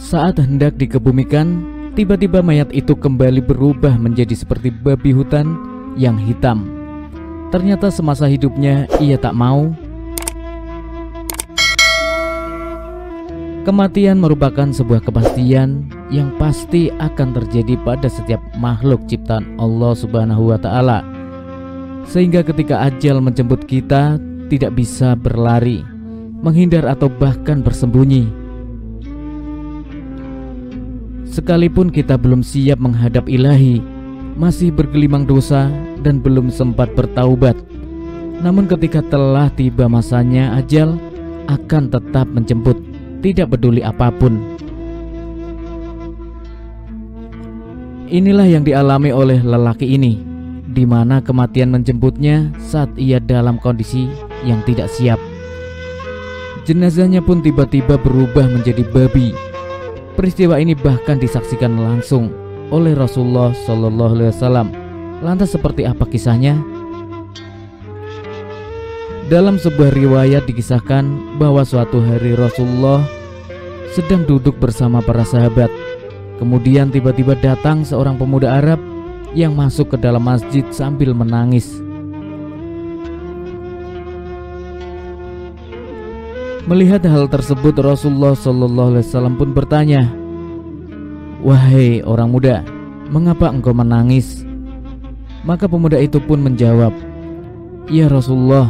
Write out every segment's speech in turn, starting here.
Saat hendak dikebumikan, tiba-tiba mayat itu kembali berubah menjadi seperti babi hutan yang hitam. Ternyata semasa hidupnya ia tak mau. Kematian merupakan sebuah kepastian yang pasti akan terjadi pada setiap makhluk ciptaan Allah Subhanahu wa Ta'ala. Sehingga ketika ajal menjemput kita, tidak bisa berlari, menghindar atau bahkan bersembunyi. Sekalipun kita belum siap menghadap Ilahi, masih bergelimang dosa dan belum sempat bertaubat, namun ketika telah tiba masanya, ajal akan tetap menjemput, tidak peduli apapun. Inilah yang dialami oleh lelaki ini, di mana kematian menjemputnya saat ia dalam kondisi yang tidak siap. Jenazahnya pun tiba-tiba berubah menjadi babi. Peristiwa ini bahkan disaksikan langsung oleh Rasulullah Shallallahu Alaihi Wasallam. Lantas seperti apa kisahnya? Dalam sebuah riwayat dikisahkan bahwa suatu hari Rasulullah sedang duduk bersama para sahabat. Kemudian tiba-tiba datang seorang pemuda Arab yang masuk ke dalam masjid sambil menangis. Melihat hal tersebut, Rasulullah Shallallahu Alaihi Wasallam pun bertanya, "Wahai orang muda, mengapa engkau menangis?" Maka pemuda itu pun menjawab, "Ya Rasulullah,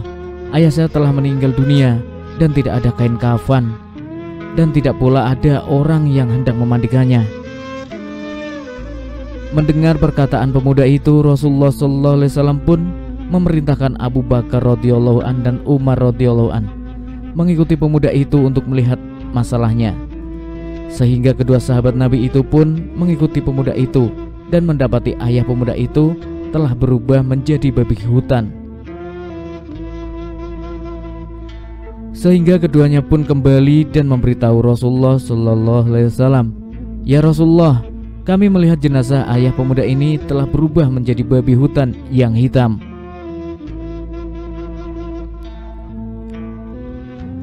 ayah saya telah meninggal dunia dan tidak ada kain kafan, dan tidak pula ada orang yang hendak memandikannya." Mendengar perkataan pemuda itu, Rasulullah Shallallahu Alaihi Wasallam pun memerintahkan Abu Bakar radhiyallahu an dan Umar radhiyallahu an mengikuti pemuda itu untuk melihat masalahnya. Sehingga kedua sahabat Nabi itu pun mengikuti pemuda itu dan mendapati ayah pemuda itu telah berubah menjadi babi hutan. Sehingga keduanya pun kembali dan memberitahu Rasulullah Shallallahu Alaihi Wasallam, "Ya Rasulullah, kami melihat jenazah ayah pemuda ini telah berubah menjadi babi hutan yang hitam."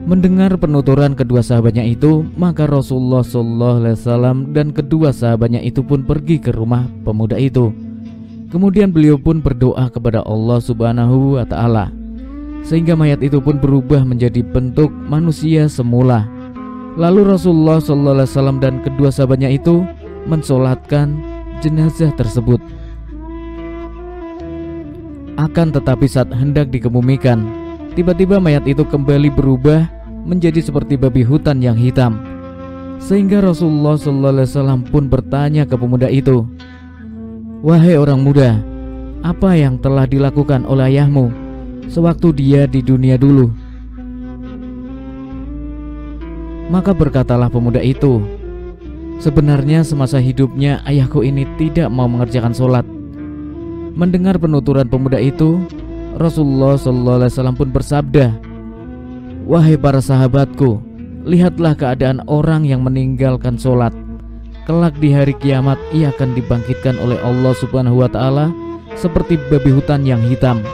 Mendengar penuturan kedua sahabatnya itu, maka Rasulullah Shallallahu Alaihi Wasallam dan kedua sahabatnya itu pun pergi ke rumah pemuda itu. Kemudian beliau pun berdoa kepada Allah Subhanahu wa Ta'ala, sehingga mayat itu pun berubah menjadi bentuk manusia semula. Lalu Rasulullah Shallallahu Alaihi Wasallam dan kedua sahabatnya itu mensolatkan jenazah tersebut. Akan tetapi saat hendak dikebumikan, tiba-tiba mayat itu kembali berubah menjadi seperti babi hutan yang hitam. Sehingga Rasulullah SAW pun bertanya ke pemuda itu, "Wahai orang muda, apa yang telah dilakukan oleh ayahmu sewaktu dia di dunia dulu?" Maka berkatalah pemuda itu, "Sebenarnya semasa hidupnya ayahku ini tidak mau mengerjakan sholat." Mendengar penuturan pemuda itu, Rasulullah SAW pun bersabda, "Wahai para sahabatku, lihatlah keadaan orang yang meninggalkan sholat. Kelak di hari kiamat ia akan dibangkitkan oleh Allah Subhanahu wa Ta'ala seperti babi hutan yang hitam."